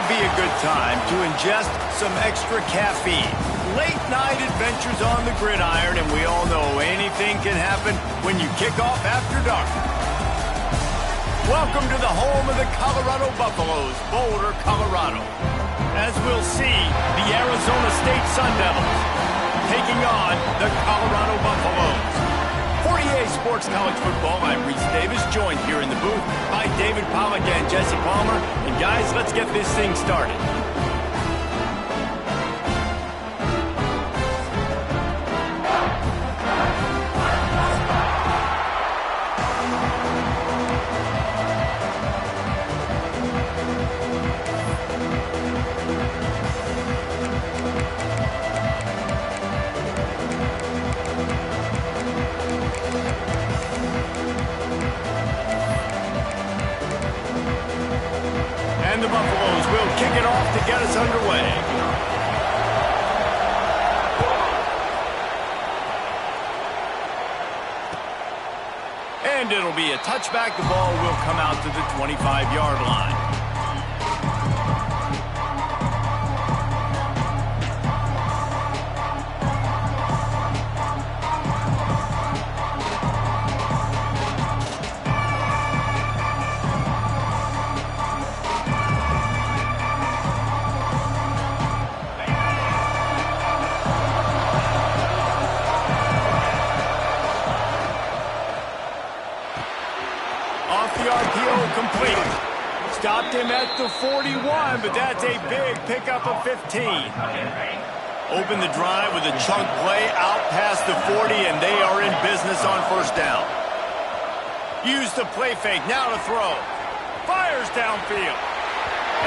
would be a good time to ingest some extra caffeine. Late night adventures on the gridiron, and we all know anything can happen when you kick off after dark. Welcome to the home of the Colorado Buffaloes, Boulder, Colorado. As we'll see, the Arizona State Sun Devils taking on the Colorado Buffaloes. 48 Sports College Football, I'm Reese Davis, joined here in the booth by David Pollack and Jesse Palmer. And guys, let's get this thing started. And the Buffaloes will kick it off to get us underway. And it'll be a touchback. The ball will come out to the 25-yard line. Complete. Stopped him at the 41, but that's a big pickup of 15. Open the drive with a chunk play out past the 40, and they are in business on first down. Use the play fake, now to throw. Fires downfield.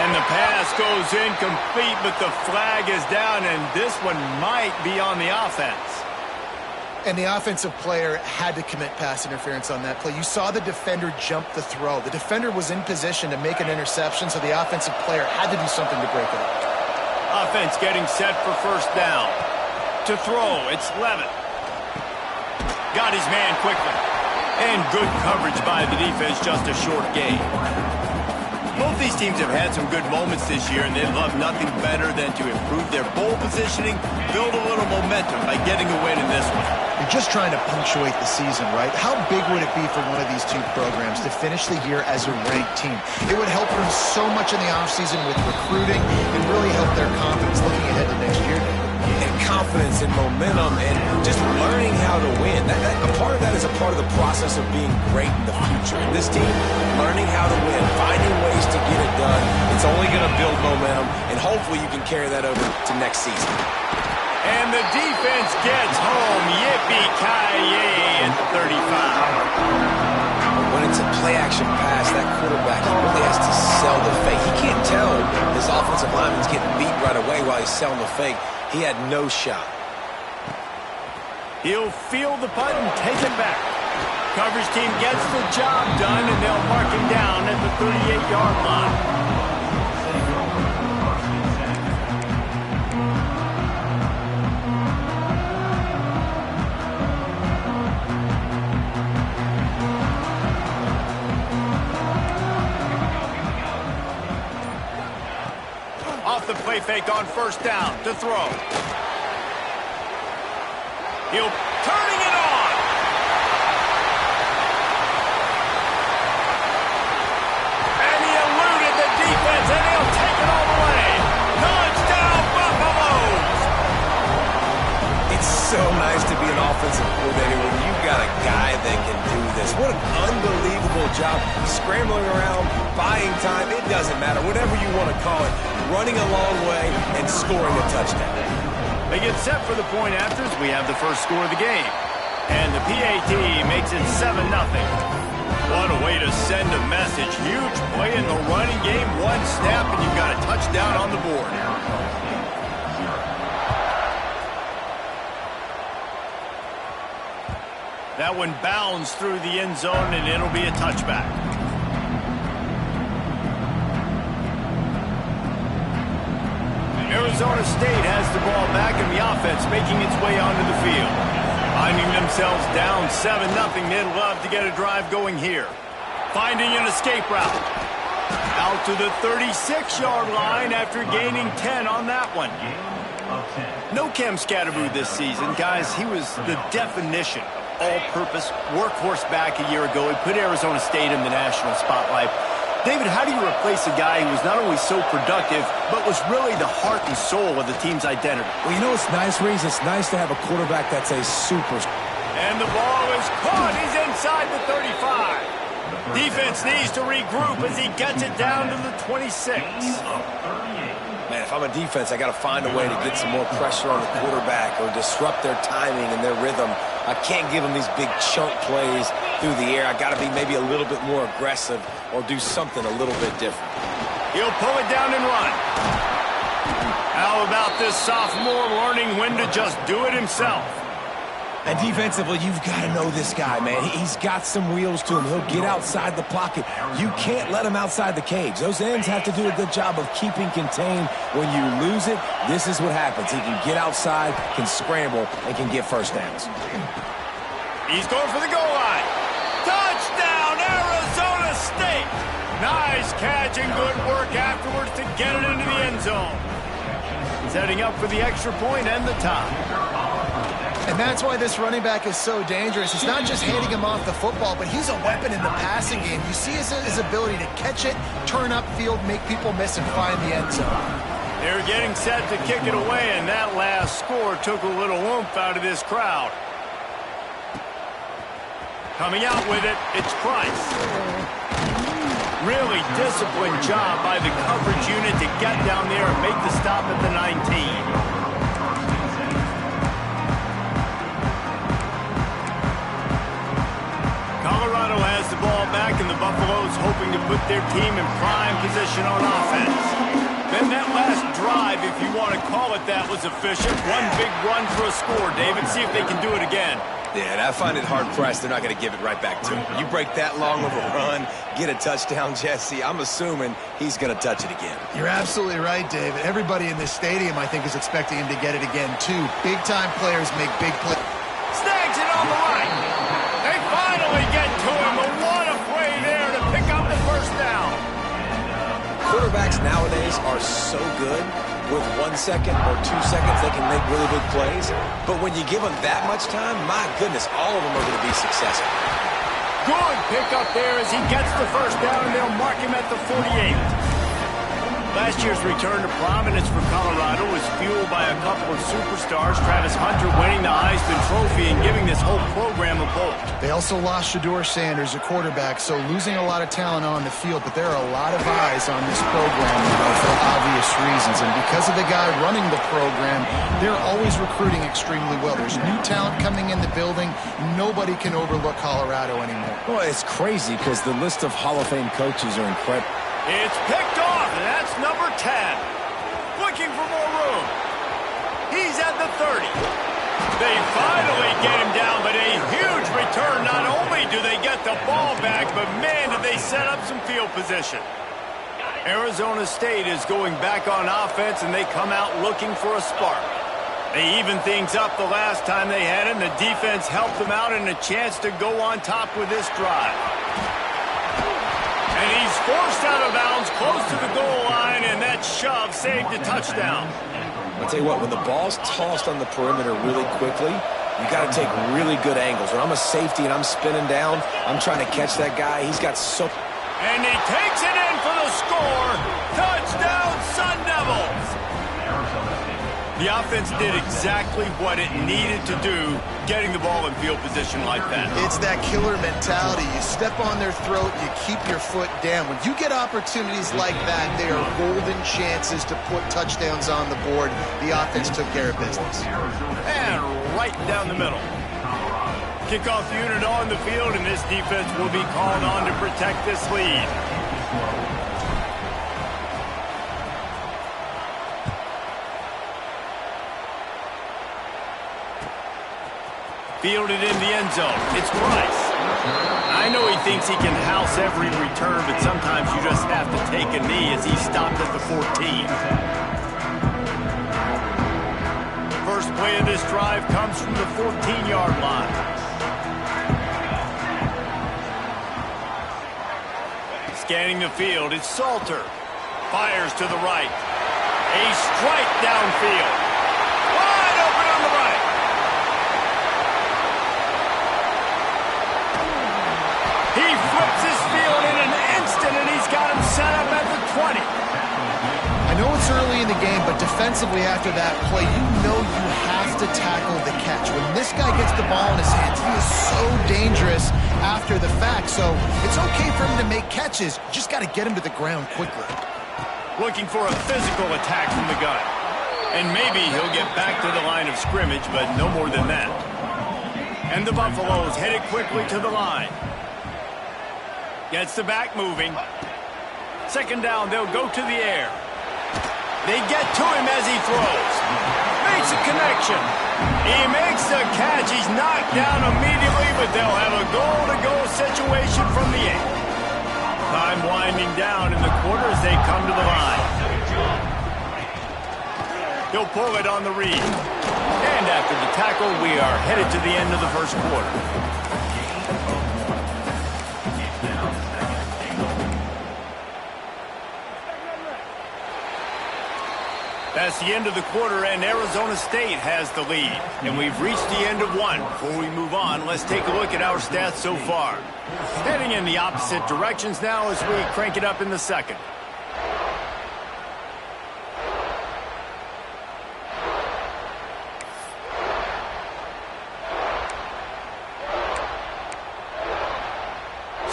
And the pass goes incomplete, but the flag is down, and this one might be on the offense. And the offensive player had to commit pass interference on that play. You saw the defender jump the throw. The defender was in position to make an interception, so the offensive player had to do something to break it up. Offense getting set for first down. To throw, it's Levitt. Got his man quickly. And good coverage by the defense, just a short gain. Both these teams have had some good moments this year, and they'd love nothing better than to improve their bowl positioning, build a little momentum by getting a win in this one. You're just trying to punctuate the season, right? How big would it be for one of these two programs to finish the year as a ranked team? It would help them so much in the offseason with recruiting and really help their confidence looking ahead to next year. And confidence and momentum and just learning how to win. A part of that is a part of the process of being great in the future. And this team, learning how to win, finding ways to get it done, it's only going to build momentum, and hopefully you can carry that over to next season. And the defense gets home. Yippee-ki-yay at the 35. When it's a play-action pass, that quarterback really has to sell the fake. He can't tell his offensive lineman's getting beat right away while he's selling the fake. He had no shot. He'll field the punt and take it back. Coverage team gets the job done, and they'll mark him down at the 38-yard line. The play fake on first down to throw. He'll turning it on. And he eluded the defense, and he'll take it all the way. Touchdown, Buffaloes! It's so nice to be an offensive coordinator when you've got a guy that can do this. What an unbelievable job. Scrambling around, buying time, it doesn't matter. Whatever you want to call it. Running a long way and scoring a touchdown. They get set for the point afters. We have the first score of the game. And the PAT makes it 7-0. What a way to send a message. Huge play in the running game. One snap and you've got a touchdown on the board. That one bounds through the end zone and it'll be a touchback. Arizona State has the ball back in the offense, making its way onto the field. Finding themselves down 7-0, they'd love to get a drive going here. Finding an escape route. Out to the 36-yard line after gaining 10 on that one. No Cam Scatterboo this season. Guys, he was the definition of all-purpose workhorse back a year ago. He put Arizona State in the national spotlight. David, how do you replace a guy who was not only so productive, but was really the heart and soul of the team's identity? Well, you know what's nice, Reese? It's nice to have a quarterback that's a super. And the ball is caught. He's inside the 35. Defense needs to regroup as he gets it down to the 26. Man, if I'm a defense, I got to find a way to get some more pressure on the quarterback or disrupt their timing and their rhythm. I can't give them these big chunk plays through the air. I got to be maybe a little bit more aggressive or do something a little bit different. He'll pull it down and run. How about this sophomore learning when to just do it himself? And defensively, you've got to know this guy, man. He's got some wheels to him. He'll get outside the pocket. You can't let him outside the cage. Those ends have to do a good job of keeping contained. When you lose it, this is what happens. He can get outside, can scramble, and can get first downs. He's going for the goal line. Touchdown, Arizona State! Nice catch and good work afterwards to get it into the end zone. Setting up for the extra point and the tie. And that's why this running back is so dangerous. It's not just handing him off the football, but he's a weapon in the passing game. You see his ability to catch it, turn upfield, make people miss, and find the end zone. They're getting set to kick it away, and that last score took a little oomph out of this crowd. Coming out with it, it's Price. Really disciplined job by the coverage unit to get down there and make the stop at the 19. Colorado has the ball back, and the Buffaloes hoping to put their team in prime position on offense. Then that last drive, if you want to call it that, was efficient. One big run for a score, David. See if they can do it again. Yeah, and I find it hard-pressed they're not going to give it right back to him. You break that long of a run, get a touchdown, Jesse, I'm assuming he's going to touch it again. You're absolutely right, David. Everybody in this stadium, I think, is expecting him to get it again, too. Big-time players make big plays. Snags it on the right. They finally get to him, but what a play there to pick up the first down. Quarterbacks nowadays are so good. With 1 second or 2 seconds, they can make really big plays. But when you give them that much time, my goodness, all of them are going to be successful. Good pickup there as he gets the first down, and they'll mark him at the 48. Last year's return to prominence for Colorado was fueled by a couple of superstars, Travis Hunter winning the Heisman Trophy and giving this whole program a bolt. They also lost Shedeur Sanders, a quarterback, so losing a lot of talent on the field, but there are a lot of eyes on this program for obvious reasons. And because of the guy running the program, they're always recruiting extremely well. There's new talent coming in the building. Nobody can overlook Colorado anymore. Well, it's crazy because the list of Hall of Fame coaches are incredible. It's picked off, and that's number 10. Looking for more room. He's at the 30. They finally get him down, but a huge return. Not only do they get the ball back, but man, did they set up some field position. Arizona State is going back on offense, and they come out looking for a spark. They even things up the last time they had it, and the defense helped them out and a chance to go on top with this drive. And he's forced out of bounds close to the goal line, and that shove saved a touchdown. I'll tell you what, when the ball's tossed on the perimeter really quickly, you got to take really good angles. When I'm a safety and I'm spinning down, I'm trying to catch that guy. He's got so... And he takes it in for the score. Touchdown, Sun Devils. The offense did exactly what it needed to do, getting the ball in field position like that. It's that killer mentality. You step on their throat, you keep your foot down. When you get opportunities like that, they are golden chances to put touchdowns on the board. The offense took care of business. And right down the middle. Kickoff unit on the field, and this defense will be called on to protect this lead. Fielded in the end zone. It's Price. I know he thinks he can house every return, but sometimes you just have to take a knee as he stopped at the 14. First play of this drive comes from the 14-yard line. Scanning the field, it's Salter. Fires to the right. A strike downfield. Wide open on the right. He flips his field in an instant, and he's got him set up at the 20. I know it's early in the game, but defensively after that play, you know you have to tackle the catch. When this guy gets the ball in his hands, he is so dangerous after the fact. So it's okay for him to make catches. You just got to get him to the ground quickly. Looking for a physical attack from the gun. And maybe he'll get back to the line of scrimmage, but no more than that. And the Buffaloes headed quickly to the line. Gets the back moving. Second down, they'll go to the air. They get to him as he throws. Makes a connection. He makes the catch. He's knocked down immediately, but they'll have a goal-to-goal situation from the 8. Time winding down in the quarter as they come to the line. He'll pull it on the read. And after the tackle, we are headed to the end of the first quarter. That's the end of the quarter, and Arizona State has the lead. And we've reached the end of one. Before we move on, let's take a look at our stats so far. Heading in the opposite directions now as we crank it up in the second.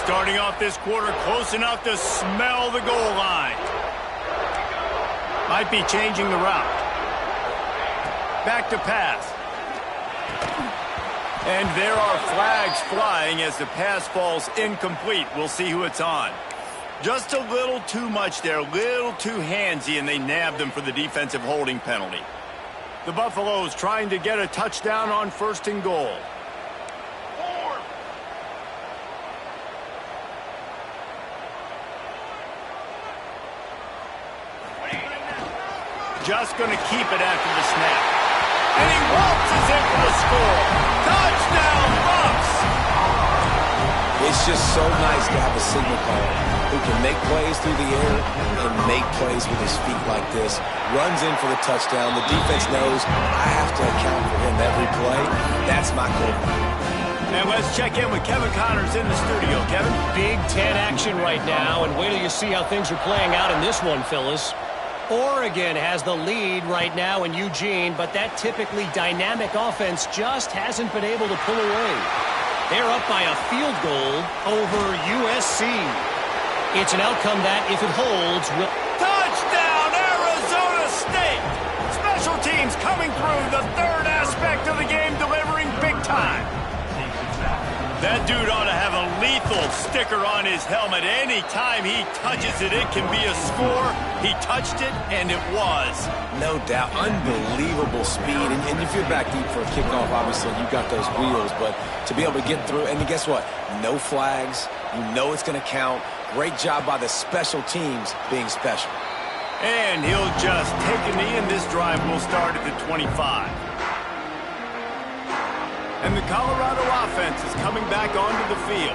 Starting off this quarter close enough to smell the goal line. Might be changing the route. Back to pass. And there are flags flying as the pass falls incomplete. We'll see who it's on. Just a little too much there, a little too handsy, and they nabbed them for the defensive holding penalty. The Buffaloes trying to get a touchdown on first and goal. Just going to keep it after the snap. And he waltzes in for the score. Touchdown, Bucs! It's just so nice to have a signal caller who can make plays through the air and make plays with his feet like this. Runs in for the touchdown. The defense knows I have to account for him every play. That's my quarterback. And let's check in with Kevin Connors in the studio. Kevin? Big Ten action right now, and wait till you see how things are playing out in this one, Phyllis. Oregon has the lead right now in Eugene, but that typically dynamic offense just hasn't been able to pull away. They're up by a field goal over USC. It's an outcome that, if it holds, will... Touchdown, Arizona State! Special teams coming through, the third aspect of the game, delivering big time. That dude ought to have a lethal sticker on his helmet. Any time he touches it, it can be a score. He touched it, and it was. No doubt. Unbelievable speed. And if you're back deep for a kickoff, obviously, you got those wheels. But to be able to get through, and guess what? No flags. You know it's going to count. Great job by the special teams being special. And he'll just take a knee, and this drive will start at the 25. And the Colorado offense is coming back onto the field.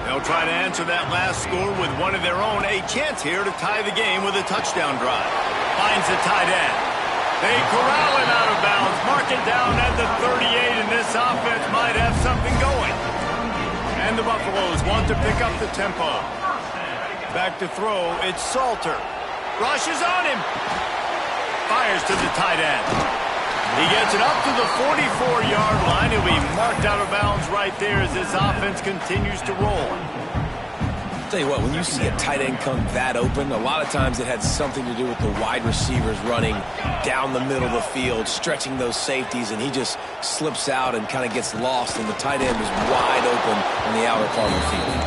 They'll try to answer that last score with one of their own. A chance here to tie the game with a touchdown drive. Finds the tight end. They corral him out of bounds. Mark it down at the 38, and this offense might have something going. And the Buffaloes want to pick up the tempo. Back to throw. It's Salter. Rushes on him. Fires to the tight end. He gets it up to the 44-yard line. He'll be marked out of bounds right there as this offense continues to roll. Tell you what, when you see a tight end come that open, a lot of times it had something to do with the wide receivers running down the middle of the field, stretching those safeties, and he just slips out and kind of gets lost, and the tight end is wide open in the outer part of the field.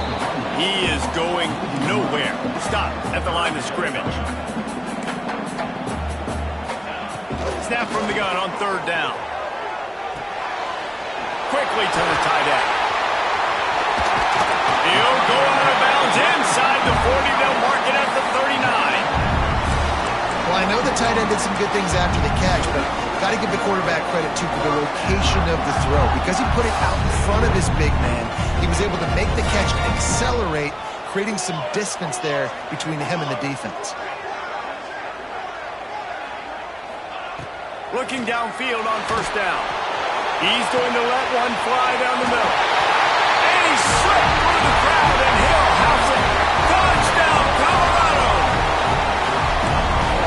He is going nowhere. Stop at the line of scrimmage. Snap from the gun on third down. Quickly to the tight end. He'll go out of bounds inside the 40. They'll mark it at the 39. Well, I know the tight end did some good things after the catch, but got to give the quarterback credit, too, for the location of the throw. Because he put it out in front of his big man, he was able to make the catch and accelerate, creating some distance there between him and the defense. Looking downfield on first down. He's going to let one fly down the middle. And he slipped through the crowd, and Hill has it. Touchdown, Colorado!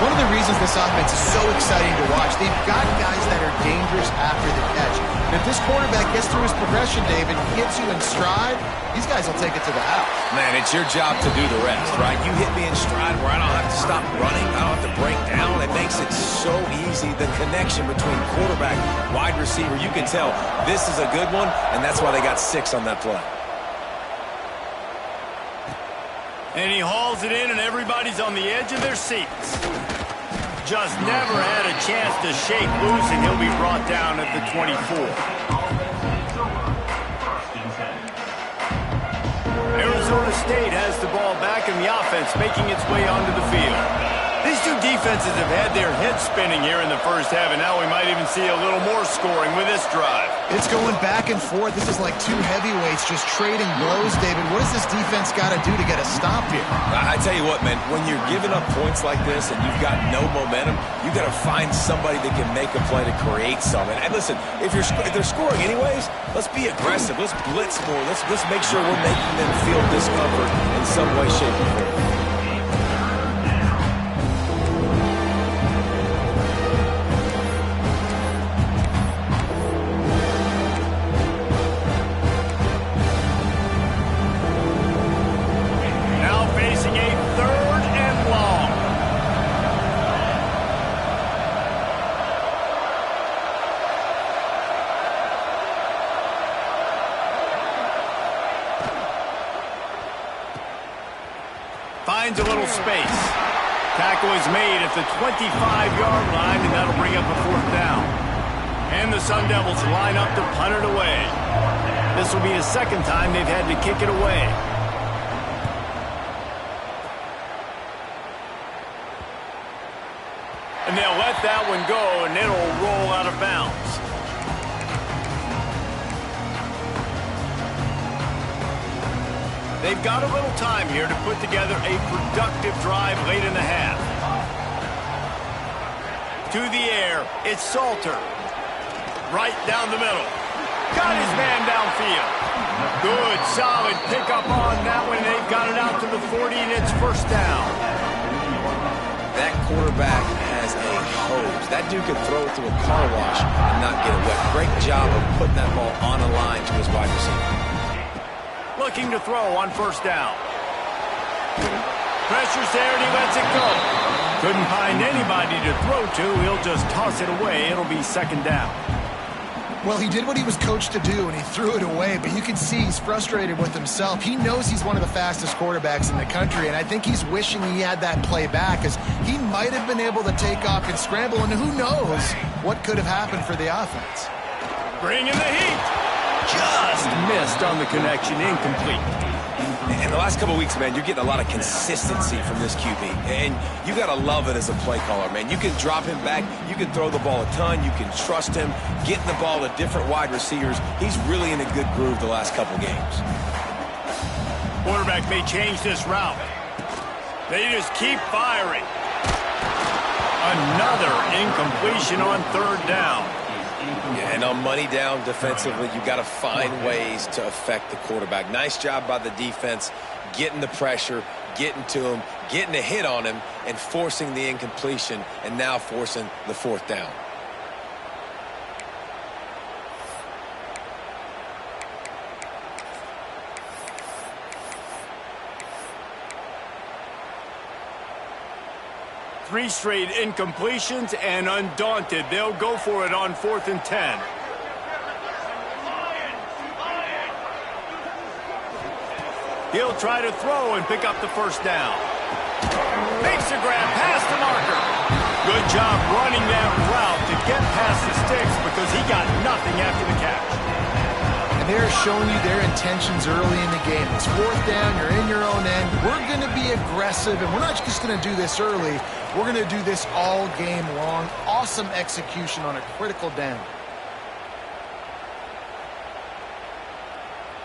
One of the reasons this offense is so exciting to watch, they've got guys that are dangerous after the catch. And if this quarterback gets through his progression, David, gets you in stride, these guys will take it to the house. Man, it's your job to do the rest, right? You hit me in stride where I don't have to stop running. I don't have to break down. It makes it so easy. The connection between quarterback, wide receiver, you can tell this is a good one, and that's why they got 6 on that play. And he hauls it in, and everybody's on the edge of their seats. Just never had a chance to shake loose, and he'll be brought down at the 24. Arizona State has the ball back, and the offense making its way onto the field. These two defenses have had their heads spinning here in the first half, and now we might even see a little more scoring with this drive. It's going back and forth. This is like two heavyweights just trading blows, David. What does this defense got to do to get a stop here? I tell you what, man, when you're giving up points like this and you've got no momentum, you got to find somebody that can make a play to create something. And listen, if they're scoring anyways, let's be aggressive. Let's blitz more. Let's make sure we're making them feel discomfort in some way, shape, or form. Finds a little space. Tackle is made at the 25-yard line, and that'll bring up a 4th down. And the Sun Devils line up to punt it away. This will be the second time they've had to kick it away. And they'll let that one go, and it'll roll out of bounds. They've got a little time here to put together a productive drive late in the half. To the air, it's Salter. Right down the middle. Got his man downfield. Good, solid pickup on that one. They've got it out to the 40, and it's first down. That quarterback has a hose. That dude could throw it through a car wash and not get it wet. Great job of putting that ball on a line to his wide receiver. Looking to throw on first down. Pressure's there, and he lets it go. Couldn't find anybody to throw to. He'll just toss it away. It'll be second down. Well, he did what he was coached to do, and he threw it away, but you can see he's frustrated with himself. He knows he's one of the fastest quarterbacks in the country, and I think he's wishing he had that play back, because he might have been able to take off and scramble, and who knows what could have happened for the offense. Bringing the heat. Just missed on the connection, incomplete. In the last couple of weeks, man, you're getting a lot of consistency from this QB. And you got to love it as a play caller, man. You can drop him back. You can throw the ball a ton. You can trust him. Getting the ball to different wide receivers. He's really in a good groove the last couple games. Quarterback may change this route. They just keep firing. Another incompletion on third down. Yeah, and on money down defensively, you got to find ways to affect the quarterback. Nice job by the defense, getting the pressure, getting to him, getting a hit on him, and forcing the incompletion, and now forcing the 4th down. Three straight incompletions, and undaunted, they'll go for it on 4th and 10. He'll try to throw and pick up the first down. Makes a grab past the marker. Good job running that route to get past the sticks, because he got nothing after the catch. They're showing you their intentions early in the game. It's 4th down, you're in your own end. We're going to be aggressive, and we're not just going to do this early. We're going to do this all game long. Awesome execution on a critical down.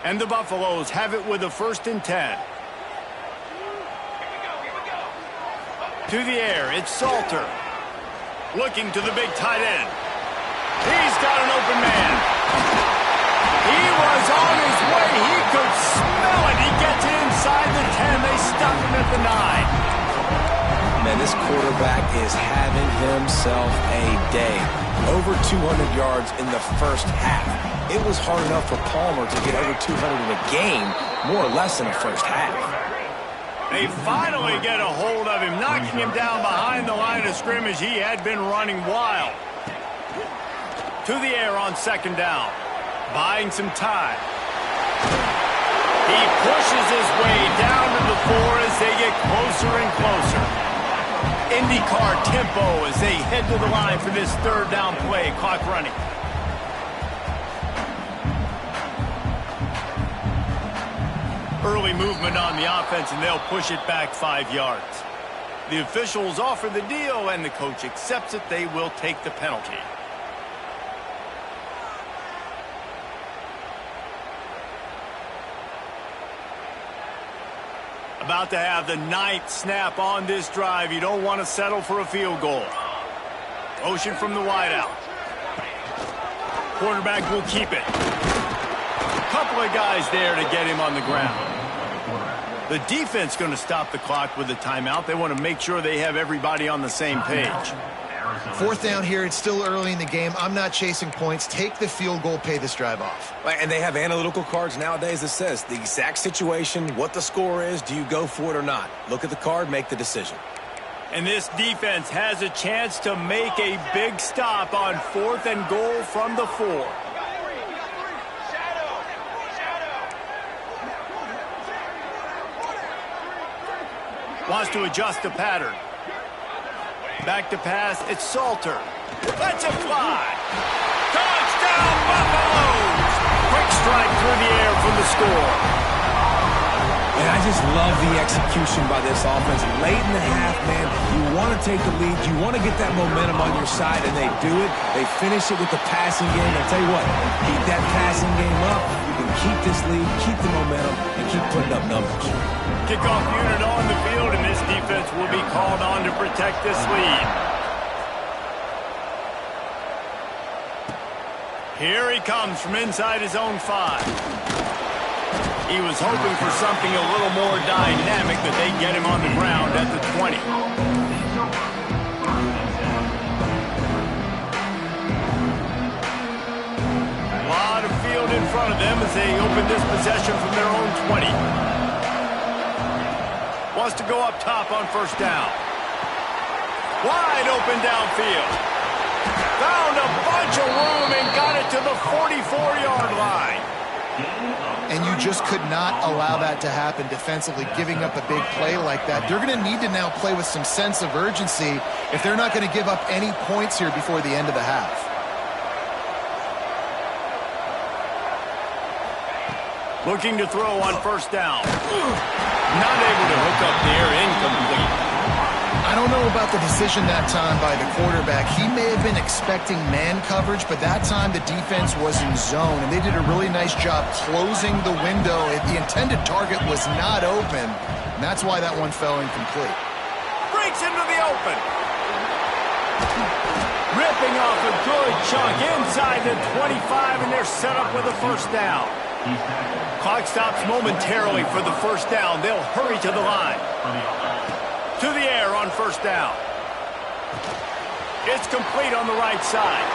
And the Buffaloes have it with a 1st and 10. To the air, it's Salter. Looking to the big tight end. He's got an open man. He was on his way. He could smell it. He gets inside the 10. They stop him at the 9. Man, this quarterback is having himself a day. Over 200 yards in the first half. It was hard enough for Palmer to get over 200 in a game, more or less in the first half. They finally get a hold of him, knocking him down behind the line of scrimmage. He had been running wild. To the air on second down. Buying some time. He pushes his way down to the 4 as they get closer and closer. IndyCar tempo as they head to the line for this third down play. Clock running. Early movement on the offense, and they'll push it back 5 yards. The officials offer the deal, and the coach accepts it. They will take the penalty. About to have the 9th snap on this drive. You don't want to settle for a field goal. Motion from the wideout. Quarterback will keep it. A couple of guys there to get him on the ground. The defense going to stop the clock with a timeout. They want to make sure they have everybody on the same page. 4th down here. It's still early in the game. I'm not chasing points. Take the field goal, pay this drive off. And they have analytical cards nowadays that says the exact situation, what the score is, do you go for it or not? Look at the card, make the decision. And this defense has a chance to make a big stop on 4th and goal from the 4. Wants to adjust the pattern. Back to pass, it's Salter. Let's it fly. Touchdown, Buffaloes! Quick strike through the air from the score. And I just love the execution by this offense. Late in the half, man, you want to take the lead. You want to get that momentum on your side, and they do it. They finish it with the passing game. I'll tell you what, keep that passing game up. You can keep this lead, keep the momentum, and keep putting up numbers. Kickoff unit on the field, and this defense will be called on to protect this lead. Here he comes from inside his own 5. He was hoping for something a little more dynamic, that they get him on the ground at the 20. A lot of field in front of them as they open this possession from their own 20. Wants to go up top on 1st down. Wide open downfield. Found a bunch of room and got it to the 44-yard line. And you just could not allow that to happen defensively, giving up a big play like that. They're going to need to now play with some sense of urgency if they're not going to give up any points here before the end of the half. Looking to throw on 1st down. Not able to hook up there, incomplete. I don't know about the decision that time by the quarterback. He may have been expecting man coverage, but that time the defense was in zone, and they did a really nice job closing the window. The intended target was not open, and that's why that one fell incomplete. Breaks into the open. Ripping off a good chunk inside the 25, and they're set up with a 1st down. Clock stops momentarily for the 1st down. They'll hurry to the line. To the air on 1st down. It's complete on the right side.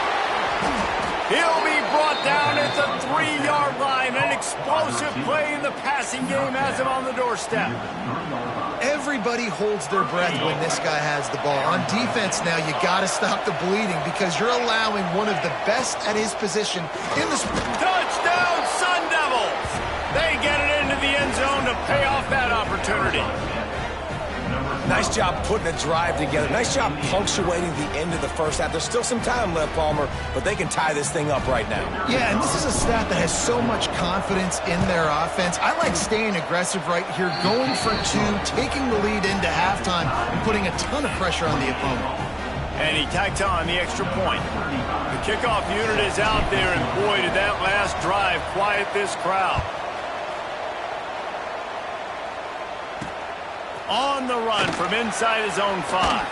He'll be brought down at the 3-yard line. An explosive play in the passing game has him on the doorstep. Everybody holds their breath when this guy has the ball. On defense now, you got to stop the bleeding because you're allowing one of the best at his position in the sport. Touchdown, Sun Devils! They get it into the end zone to pay off that opportunity. Nice job putting a drive together. Nice job punctuating the end of the first half. There's still some time left, Palmer, but they can tie this thing up right now. Yeah, and this is a staff that has so much confidence in their offense. I like staying aggressive right here, going for 2, taking the lead into halftime, and putting a ton of pressure on the opponent. And he tacks on the extra point. The kickoff unit is out there, and boy, did that last drive quiet this crowd. On the run from inside his own 5.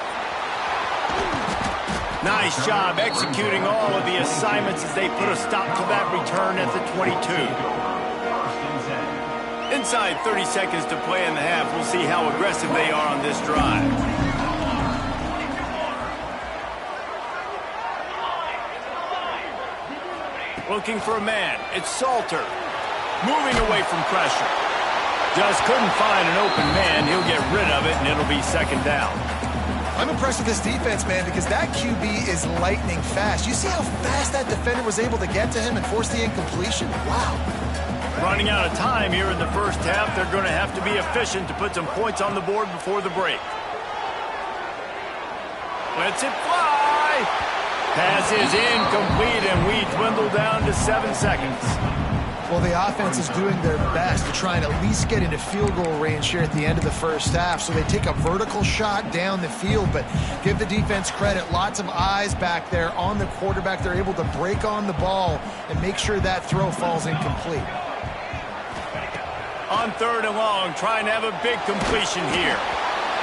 Nice job executing all of the assignments as they put a stop to that return at the 22. Inside 30 seconds to play in the half. We'll see how aggressive they are on this drive. Looking for a man. It's Salter. Moving away from pressure. Just couldn't find an open man. He'll get rid of it, and it'll be second down. I'm impressed with this defense, man, because that QB is lightning fast. You see how fast that defender was able to get to him and force the incompletion? Wow. Running out of time here in the first half. They're going to have to be efficient to put some points on the board before the break. Lets it fly. Pass is incomplete, and we dwindle down to 7 seconds. Well, the offense is doing their best to try and at least get into field goal range here at the end of the first half. So they take a vertical shot down the field, but give the defense credit. Lots of eyes back there on the quarterback. They're able to break on the ball and make sure that throw falls incomplete. On 3rd and long, trying to have a big completion here.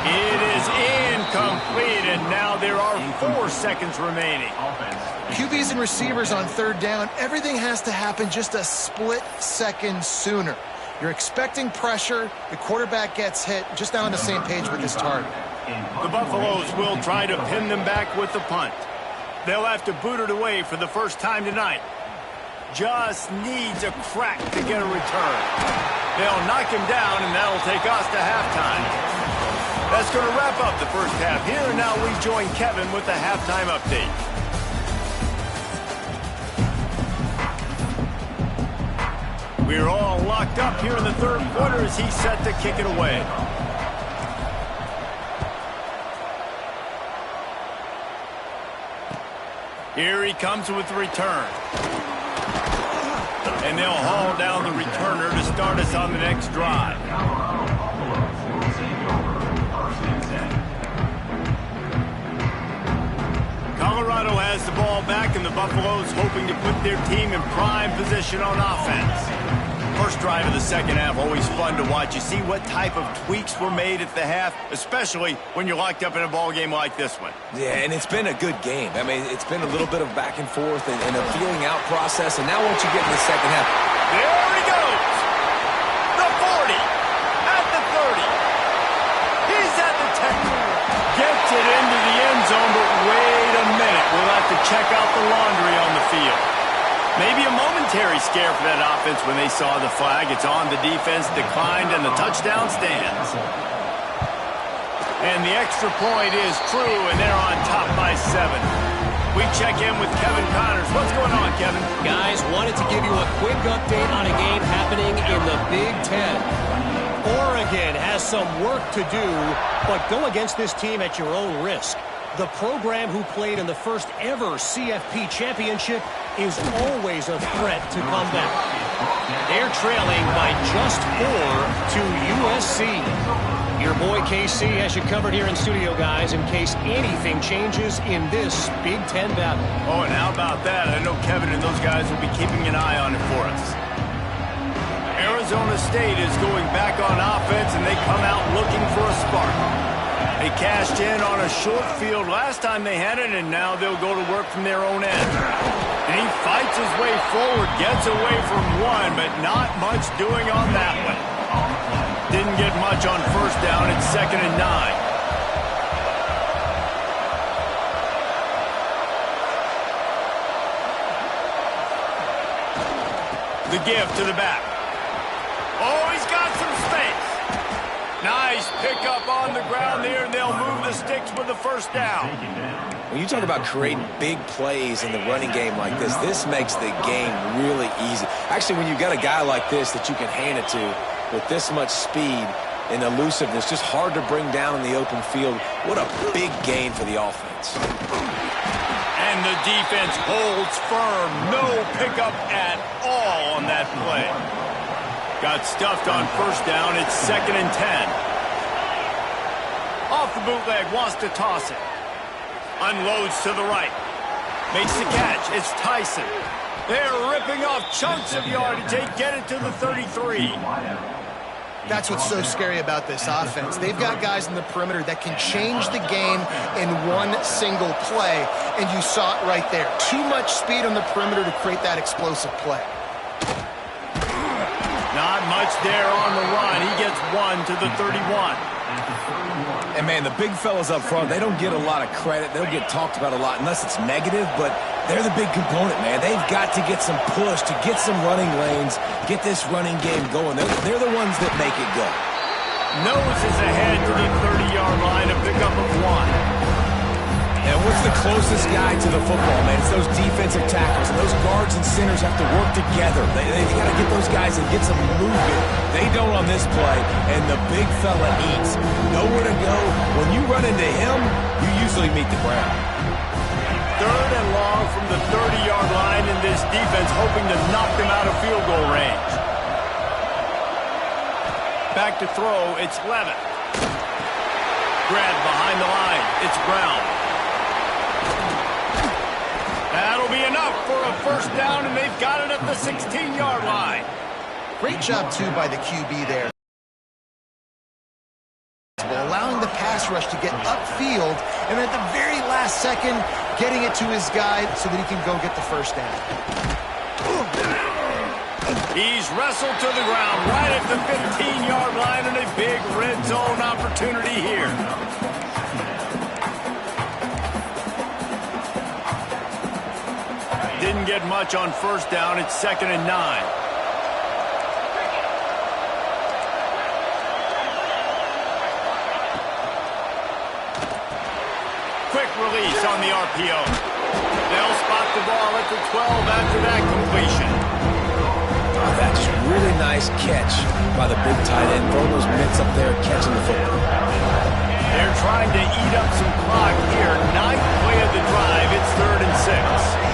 It is incomplete, and now there are 4 seconds remaining. QBs and receivers on 3rd down, everything has to happen just a split second sooner. You're expecting pressure, the quarterback gets hit, just not on the same page with his target. The Buffaloes will try to pin them back with the punt. They'll have to boot it away for the first time tonight. Just needs a crack to get a return. They'll knock him down, and that'll take us to halftime. That's going to wrap up the first half here, and now we join Kevin with the halftime update. We're all locked up here in the 3rd quarter as he's set to kick it away. Here he comes with the return. And they'll haul down the returner to start us on the next drive. Colorado has the ball back, and the Buffaloes hoping to put their team in prime position on offense. First drive of the second half, always fun to watch. You see what type of tweaks were made at the half, especially when you're locked up in a ball game like this one. Yeah, and it's been a good game. I mean, it's been a little bit of back and forth and a feeling out process. And now once you get in the second half. There he goes. The 40. At the 30. He's at the 10. Gets it into the end zone, but wait a minute. We'll have to check out the laundry on the field. Maybe a momentary scare for that offense when they saw the flag. It's on, the defense declined, and the touchdown stands. And the extra point is true, and they're on top by 7. We check in with Kevin Connors. What's going on, Kevin? Guys, wanted to give you a quick update on a game happening in the Big Ten. Oregon has some work to do, but go against this team at your own risk. The program who played in the first ever CFP championship is always a threat to come back. They're trailing by just 4 to USC. Your boy KC has you covered here in studio, guys, in case anything changes in this Big Ten battle. Oh, and how about that? I know Kevin and those guys will be keeping an eye on it for us. Arizona State is going back on offense, and they come out looking for a spark. They cashed in on a short field last time they had it, and now they'll go to work from their own end. And he fights his way forward, gets away from one, but not much doing on that one. Didn't get much on first down. It's 2nd and 9. The give to the back. Oh, he's got some space. Nice pickup on the ground there, and they'll move the sticks with the first down. When you talk about creating big plays in the running game like this makes the game really easy. Actually, when you've got a guy like this that you can hand it to with this much speed and elusiveness, just hard to bring down in the open field. What a big gain for the offense. And the defense holds firm. No pickup at all on that play. Got stuffed on first down. It's 2nd and 10. Off the bootleg, wants to toss it. Unloads to the right. Makes the catch. It's Tyson. They're ripping off chunks of yardage. They get it to the 33. That's what's so scary about this offense. They've got guys in the perimeter that can change the game in one single play, and you saw it right there. Too much speed on the perimeter to create that explosive play. Not much there on the run. He gets 1 to the 31. And, man, the big fellas up front, they don't get a lot of credit. They'll get talked about a lot unless it's negative, but they're the big component, man. They've got to get some push, to get some running lanes, get this running game going. They're the ones that make it go. Noses ahead to the 30-yard line, a pickup of 1. And what's the closest guy to the football, man? It's those defensive tackles. And those guards and centers have to work together. They've got to get those guys and get some movement. They don't on this play, and the big fella eats. Nowhere to go. When you run into him, you usually meet the ground. 3rd and long from the 30-yard line, and this defense hoping to knock them out of field goal range. Back to throw, it's Levitt. Grabbed behind the line, it's Brown. That'll be enough for a first down, and they've got it at the 16-yard line. Great job, too, by the QB there. Allowing the pass rush to get upfield, and at the very last second, getting it to his guy so that he can go get the first down. He's wrestled to the ground right at the 15-yard line, and a big red zone opportunity here. Didn't get much on first down. It's 2nd and 9. Quick release on the RPO. They'll spot the ball at the 12 after that completion. Oh, that's really nice catch by the big tight end. Throwing those mitts up there, catching the football. They're trying to eat up some clock here. 9th play of the drive. It's 3rd and 6.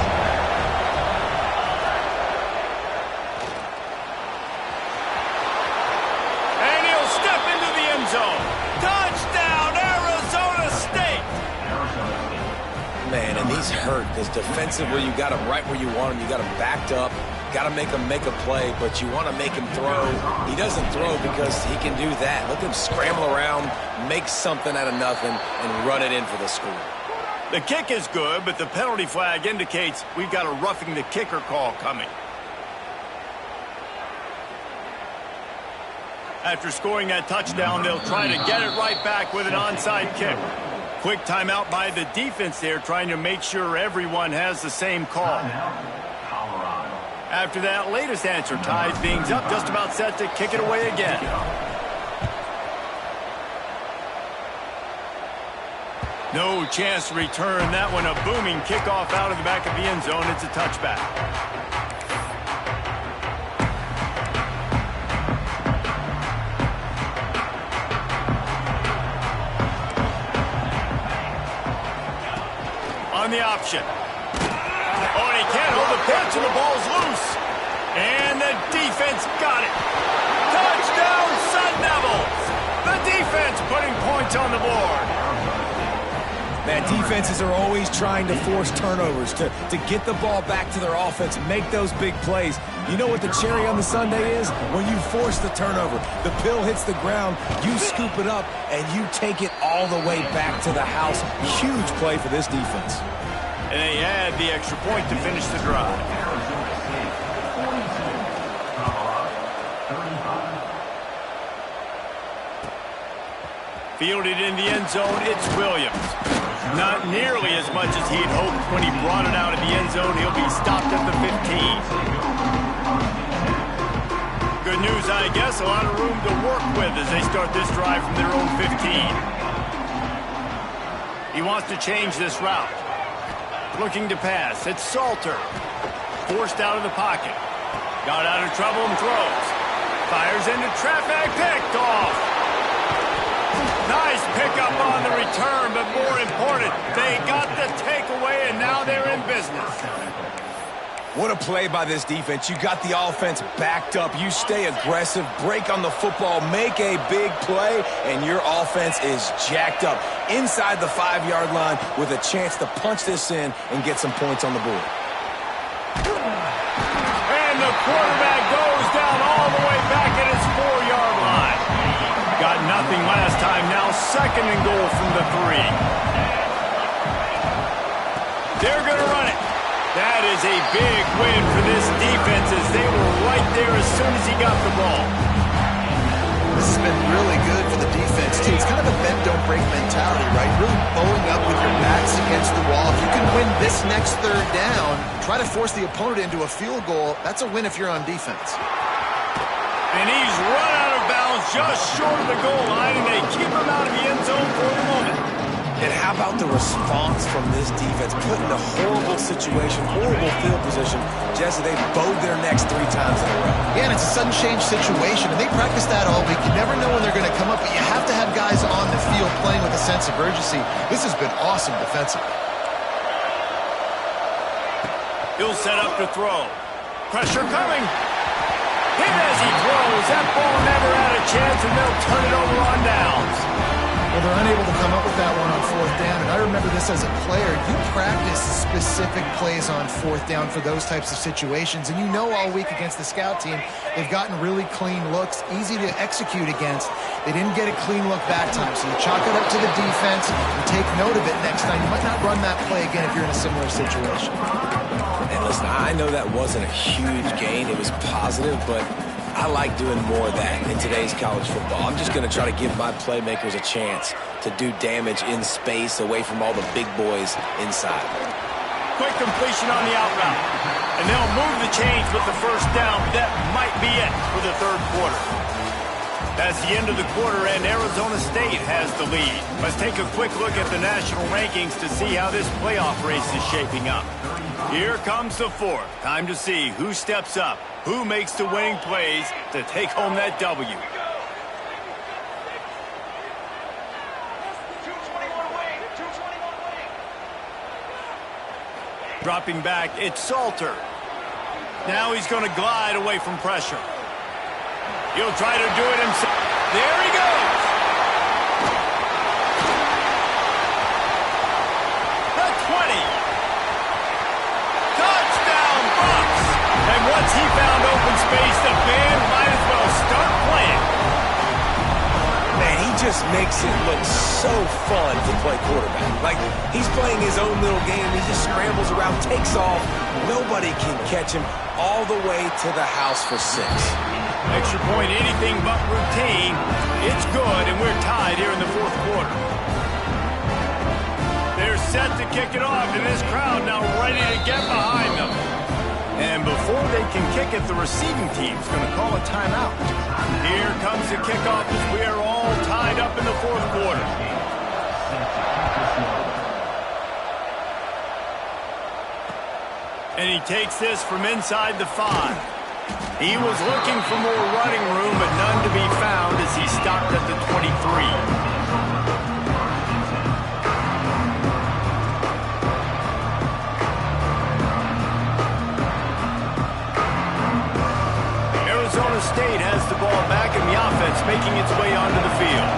Zone. Touchdown, Arizona State! Man, and he's hurt because defensively you got him right where you want him. You got him backed up. Got to make him make a play, but you want to make him throw. He doesn't throw because he can do that. Look at him scramble around, make something out of nothing, and run it in for the score. The kick is good, but the penalty flag indicates we've got a roughing the kicker call coming. After scoring that touchdown, they'll try to get it right back with an onside kick. Quick timeout by the defense there, trying to make sure everyone has the same call. After that latest answer ties things up, just about set to kick it away again. No chance to return that one. A booming kickoff out of the back of the end zone. It's a touchback. On the option. Oh, and he can't hold the pitch, and the ball's loose. And the defense got it. Touchdown, Sun Devils. The defense putting points on the board. Man, defenses are always trying to force turnovers, to get the ball back to their offense, make those big plays. You know what the cherry on the sundae is? When you force the turnover, the pill hits the ground, you scoop it up, and you take it all the way back to the house. Huge play for this defense. And they add the extra point to finish the drive. Fielded in the end zone, it's Williams. Not nearly as much as he'd hoped when he brought it out of the end zone. He'll be stopped at the 15. Good news, I guess. A lot of room to work with as they start this drive from their own 15. He wants to change this route. Looking to pass. It's Salter. Forced out of the pocket. Got out of trouble and throws. Fires into traffic. Picked off. Nice pickup on the return, but more important, they got the takeaway, and now they're in business. What a play by this defense. You got the offense backed up. You stay aggressive, break on the football, make a big play, and your offense is jacked up inside the 5-yard line with a chance to punch this in and get some points on the board. And the quarterback goes down all the way back at his 4-yard line. something last time. Now 2nd and goal from the 3. They're going to run it. That is a big win for this defense as they were right there as soon as he got the ball. This has been really good for the defense, too. It's kind of a bend-don't-break mentality, right? Really bowling up with your backs against the wall. If you can win this next 3rd down, try to force the opponent into a field goal, that's a win if you're on defense. And he's run out of bounds just short of the goal line, and they keep him out of the end zone for the moment. And how about the response from this defense? Put in a horrible situation, horrible field position. Jesse, they bowed their necks 3 times in a row. Yeah, and it's a sudden change situation, and they practice that all week. You never know when they're going to come up, but you have to have guys on the field playing with a sense of urgency. This has been awesome defensively. He'll set up to throw. Pressure coming. Hit as he throws. That ball never had a chance, and they'll turn it over on downs. Well, they're unable to come up with that one on 4th down, and I remember this as a player. You practice specific plays on 4th down for those types of situations, and you know all week against the scout team, they've gotten really clean looks, easy to execute against. They didn't get a clean look that time, so you chalk it up to the defense, you take note of it next time. You might not run that play again if you're in a similar situation. And listen, I know that wasn't a huge gain. It was positive, but I like doing more of that in today's college football. I'm just going to try to give my playmakers a chance to do damage in space away from all the big boys inside. Quick completion on the out route. And they'll move the chains with the 1st down. That might be it for the 3rd quarter. That's the end of the quarter, and Arizona State has the lead. Let's take a quick look at the national rankings to see how this playoff race is shaping up. Here comes the 4th. Time to see who steps up, who makes the winning plays to take home that W. Dropping back, it's Salter. Now he's going to glide away from pressure. He'll try to do it himself. There he goes. The 20. Touchdown, Bucks. And once he found open space, the band might as well start playing. Man, he just makes it look so fun to play quarterback. Like, he's playing his own little game. He just scrambles around, takes off. Nobody can catch him all the way to the house for 6. Extra point, anything but routine. It's good, and we're tied here in the 4th quarter. They're set to kick it off, and this crowd now ready to get behind them. And before they can kick it, the receiving team's going to call a timeout. Here comes the kickoff as we are all tied up in the 4th quarter. And he takes this from inside the 5. He was looking for more running room, but none to be found as he stopped at the 23. Arizona State has the ball back in the offense, making its way onto the field.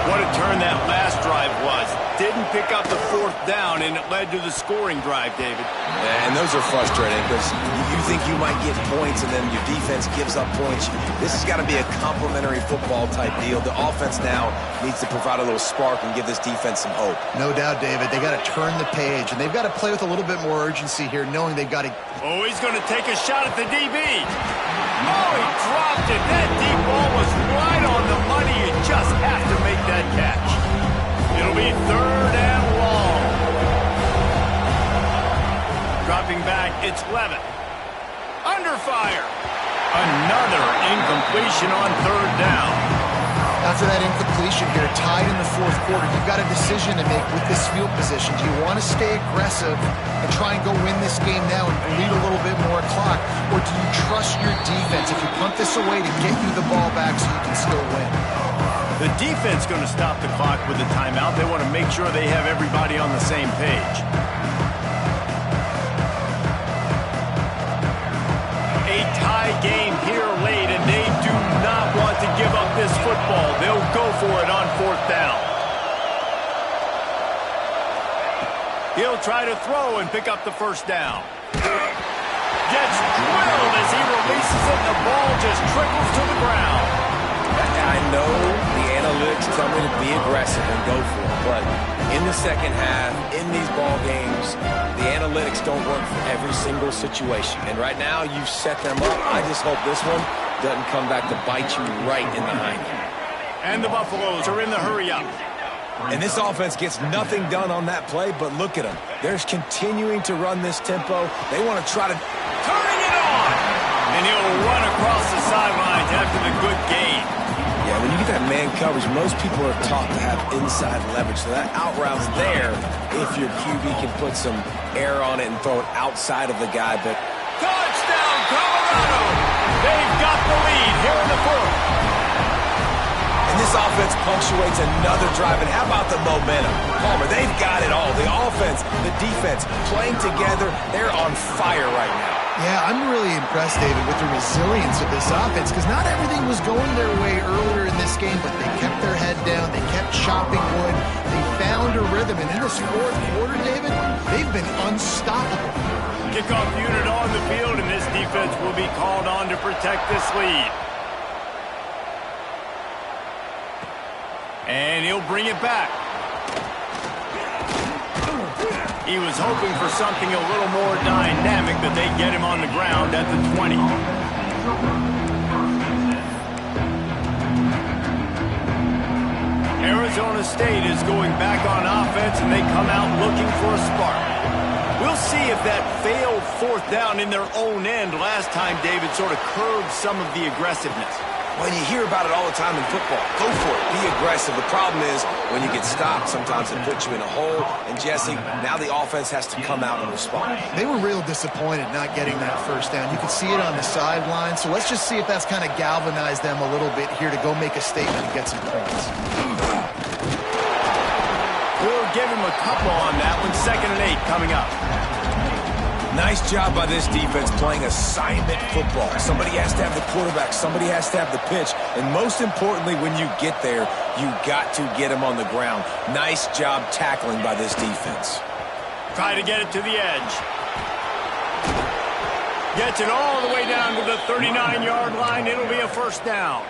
What a turn that last drive was. Didn't pick up the 4th down, and it led to the scoring drive, David. And those are frustrating because you think you might get points and then your defense gives up points. This has got to be a complementary football type deal. The offense now needs to provide a little spark and give this defense some hope. No doubt, David. They got to turn the page, and they've got to play with a little bit more urgency here, knowing they've got to... Oh, he's going to take a shot at the DB. Oh, he dropped it. That deep ball was right on the money. You just have to make that catch. It'll be 3rd and long. Dropping back, it's Levitt. Under fire. Another incompletion on 3rd down. After that incompletion here, tied in the 4th quarter, you've got a decision to make with this field position. Do you want to stay aggressive and try and go win this game now and bleed a little bit more clock? Or do you trust your defense if you punt this away to get you the ball back so you can still win? The defense going to stop the clock with a timeout. They want to make sure they have everybody on the same page. A tie game here late, and they do not want to give up this football. They'll go for it on 4th down. He'll try to throw and pick up the 1st down. Gets drilled as he releases it, and the ball just trickles to the ground. I know the analytics me to be aggressive and go for it. But in the second half, in these ball games, the analytics don't work for every single situation. And right now, you've set them up. I just hope this one doesn't come back to bite you right in the hind. And the Buffaloes are in the hurry-up. And this offense gets nothing done on that play, but look at them. They're continuing to run this tempo. They want to try to... Turning it on! And he'll run across the sidelines after the good gain. Yeah, when you get that man coverage, most people are taught to have inside leverage. So that out route's there if your QB can put some air on it and throw it outside of the guy. But touchdown, Colorado! They've got the lead here in the fourth. And this offense punctuates another drive. And how about the momentum? Palmer, they've got it all. The offense, the defense, playing together. They're on fire right now. Yeah, I'm really impressed, David, with the resilience of this offense because not everything was going their way earlier in this game, but they kept their head down. They kept chopping wood. They found a rhythm. And in this fourth quarter, David, they've been unstoppable. Kickoff unit on the field, and this defense will be called on to protect this lead. And he'll bring it back. He was hoping for something a little more dynamic, but they get him on the ground at the 20. Arizona State is going back on offense, and they come out looking for a spark. We'll see if that failed fourth down in their own end last time, David, sort of curbed some of the aggressiveness. When you hear about it all the time in football, go for it, be aggressive. The problem is when you get stopped, sometimes it puts you in a hole. And Jesse, now the offense has to come out and respond. They were real disappointed not getting that first down. You could see it on the sideline. So let's just see if that's kind of galvanized them a little bit here to go make a statement and get some points. We'll give him a couple on that one. 2nd and 8 coming up. Nice job by this defense playing assignment football. Somebody has to have the quarterback. Somebody has to have the pitch. And most importantly, when you get there, you got to get him on the ground. Nice job tackling by this defense. Try to get it to the edge. Gets it all the way down to the 39-yard line. It'll be a first down.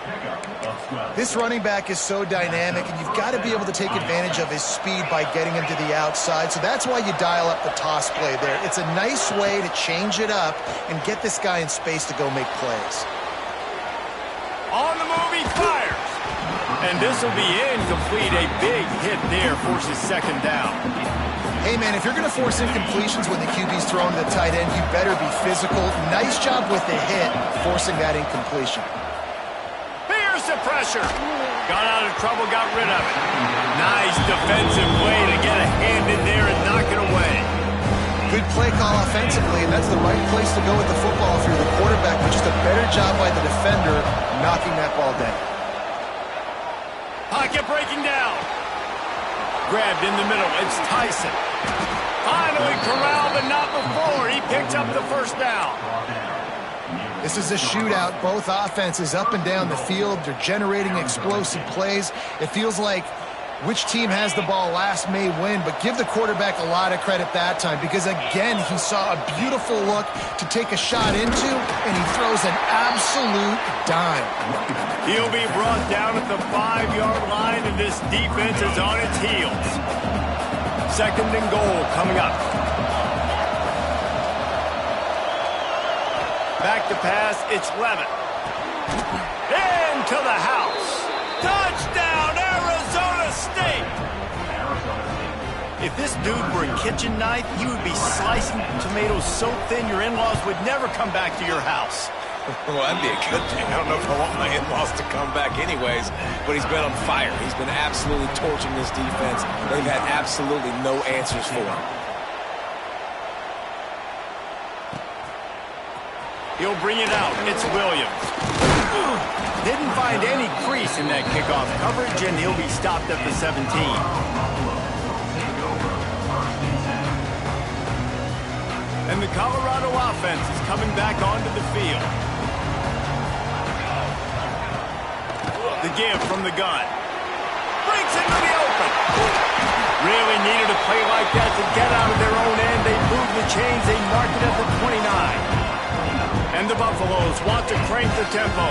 This running back is so dynamic, and you've got to be able to take advantage of his speed by getting him to the outside. So that's why you dial up the toss play there. It's a nice way to change it up and get this guy in space to go make plays. On the move, he fires. And this will be incomplete. A big hit there forces 2nd down. Hey, man, if you're going to force incompletions when the QB's throwing to the tight end, you better be physical. Nice job with the hit, forcing that incompletion. Here's the pressure. Got out of trouble, got rid of it. Nice defensive play to get a hand in there and knock it away. Good play call offensively, and that's the right place to go with the football if you're the quarterback, but just a better job by the defender knocking that ball down. Pocket breaking down. Grabbed in the middle. It's Tyson. Finally corralled, but not before. He picked up the first down. This is a shootout. Both offenses up and down the field. They're generating explosive plays. It feels like which team has the ball last may win, but give the quarterback a lot of credit that time because, again, he saw a beautiful look to take a shot into, and he throws an absolute dime. He'll be brought down at the 5-yard line, and this defense is on its heels. 2nd and goal coming up. Back to pass, it's Levitt. Into the house. Touchdown, Arizona State! If this dude were a kitchen knife, he would be slicing tomatoes so thin your in-laws would never come back to your house. Well, that'd be a good thing. I don't know if I want my in-laws to come back anyways, but he's been on fire. He's been absolutely torching this defense. They've had absolutely no answers for him. He'll bring it out. It's Williams. Didn't find any crease in that kickoff coverage, and he'll be stopped at the 17. And the Colorado offense is coming back onto the field. The give from the gun. Breaks into the open. Really needed a play like that to get out of their own end. They move the chains. They mark it at the 29. And the Buffaloes want to crank the tempo.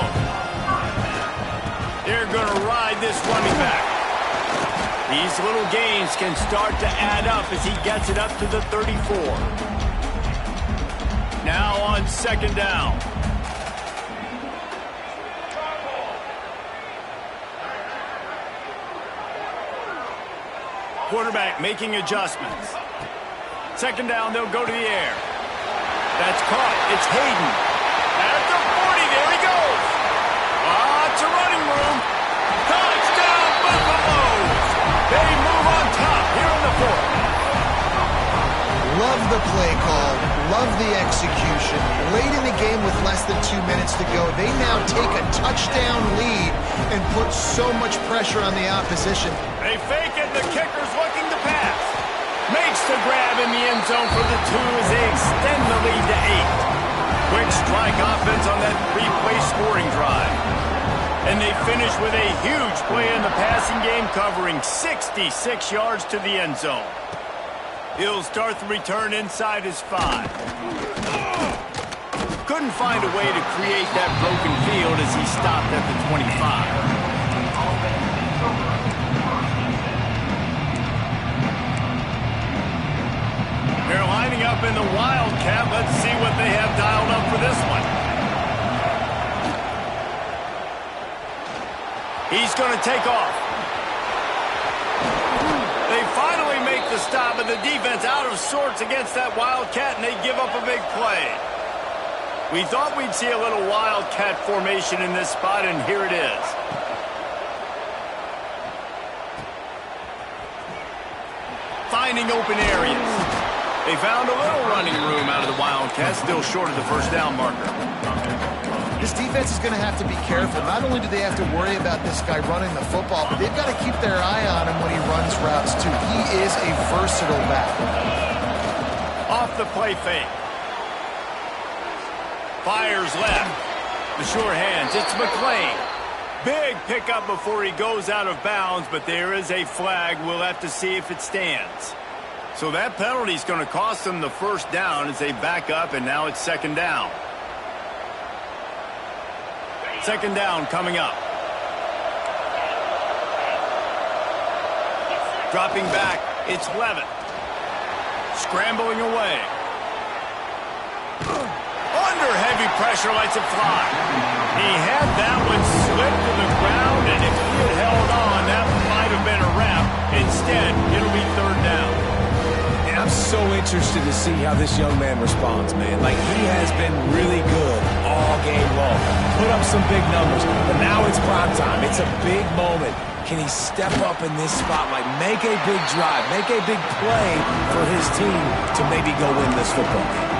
They're going to ride this running back. These little gains can start to add up as he gets it up to the 34. Now on second down. Quarterback making adjustments. Second down, they'll go to the air. That's caught. It's Hayden. At the 40, there he goes. Lots of running room. Touchdown, Buffaloes. They move on top here in the fourth. Love the play call. Love the execution. Late in the game with less than 2 minutes to go, they now take a touchdown lead and put so much pressure on the opposition. They fake it. The kicker's looking to pass. Makes the grab in the end zone for the 2 as they extend the lead to 8. Quick strike offense on that 3-play scoring drive. And they finish with a huge play in the passing game, covering 66 yards to the end zone. He'll start the return inside his 5. Couldn't find a way to create that broken field as he stopped at the 25. They're lining up in the Wildcat. Let's see what they have dialed up for this one. He's going to take off. They finally make the stop, and the defense out of sorts against that Wildcat, and they give up a big play. We thought we'd see a little Wildcat formation in this spot, and here it is. Finding open areas. They found a little running room out of the Wildcats, still short of the first down marker. This defense is going to have to be careful. Not only do they have to worry about this guy running the football, but they've got to keep their eye on him when he runs routes, too. He is a versatile back. Off the play fake. Fires left. The sure hands. It's McClain. Big pickup before he goes out of bounds, but there is a flag. We'll have to see if it stands. So that penalty is going to cost them the first down as they back up, and now it's second down. Second down coming up. Dropping back, it's Levitt. Scrambling away. Under heavy pressure, lets it fly. He had that one slip to the ground, and if he had held on, that might have been a wrap. Instead, it'll be third down. And I'm so interested to see how this young man responds, man. Like, he has been really good all game long. Put up some big numbers, but now it's prime time. It's a big moment. Can he step up in this spot, like make a big drive, make a big play for his team to maybe go win this football game?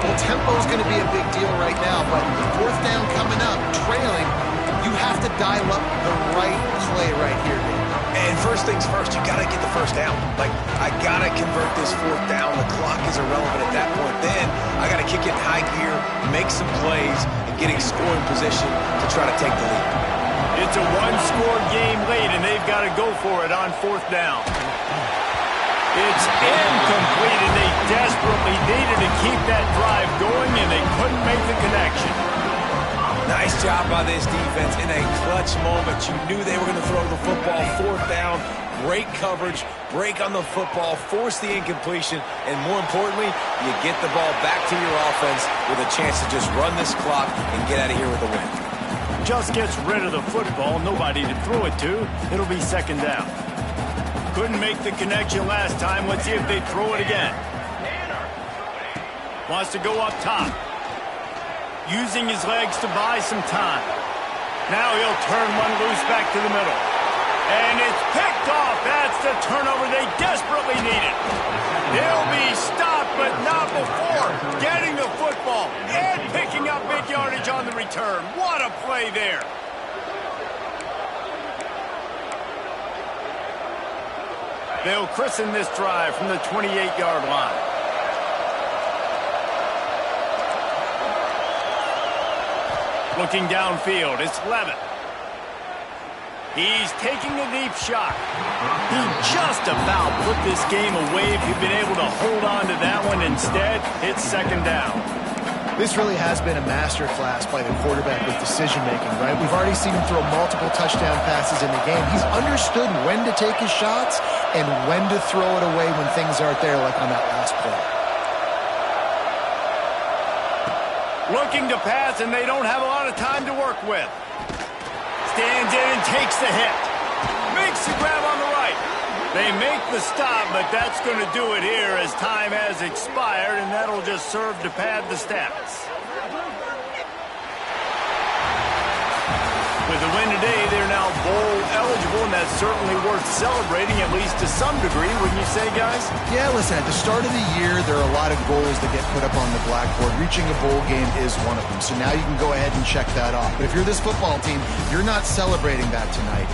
Well, tempo is going to be a big deal right now, but fourth down coming up, trailing, you have to dial up the right play right here, Dave. And first things first, you got to get the first down. Like, I got to convert this fourth down. The clock is irrelevant at that point. Then I got to kick it in high gear, make some plays, and get in scoring position to try to take the lead. It's a one-score game late, and they've got to go for it on fourth down. It's incomplete, and they desperately needed to keep that drive going, and they couldn't make the connection. Nice job by this defense in a clutch moment. You knew they were going to throw the football. Fourth down, great coverage, break on the football, force the incompletion, and more importantly, you get the ball back to your offense with a chance to just run this clock and get out of here with a win. Just gets rid of the football, nobody to throw it to. It'll be second down. Couldn't make the connection last time. Let's see if they throw it again. Wants to go up top. Using his legs to buy some time. Now he'll turn one loose back to the middle. And it's picked off. That's the turnover they desperately needed. They'll be stopped, but not before getting the football and picking up big yardage on the return. What a play there. They'll christen this drive from the 28-yard line. Looking downfield, it's Levitt. He's taking a deep shot. He just about put this game away if he'd been able to hold on to that one. Instead, it's second down. This really has been a masterclass by the quarterback with decision-making, right? We've already seen him throw multiple touchdown passes in the game. He's understood when to take his shots and when to throw it away when things aren't there, like on that last play. Looking to pass, and they don't have a lot of time to work with. Stands in and takes the hit. Makes the grab on the right. They make the stop, but that's going to do it here as time has expired, and that'll just serve to pad the stats. With the win today, they're now bowl eligible, and that's certainly worth celebrating, at least to some degree, wouldn't you say, guys? Yeah, listen, at the start of the year, there are a lot of goals that get put up on the blackboard. Reaching a bowl game is one of them, so now you can go ahead and check that off. But if you're this football team, you're not celebrating that tonight.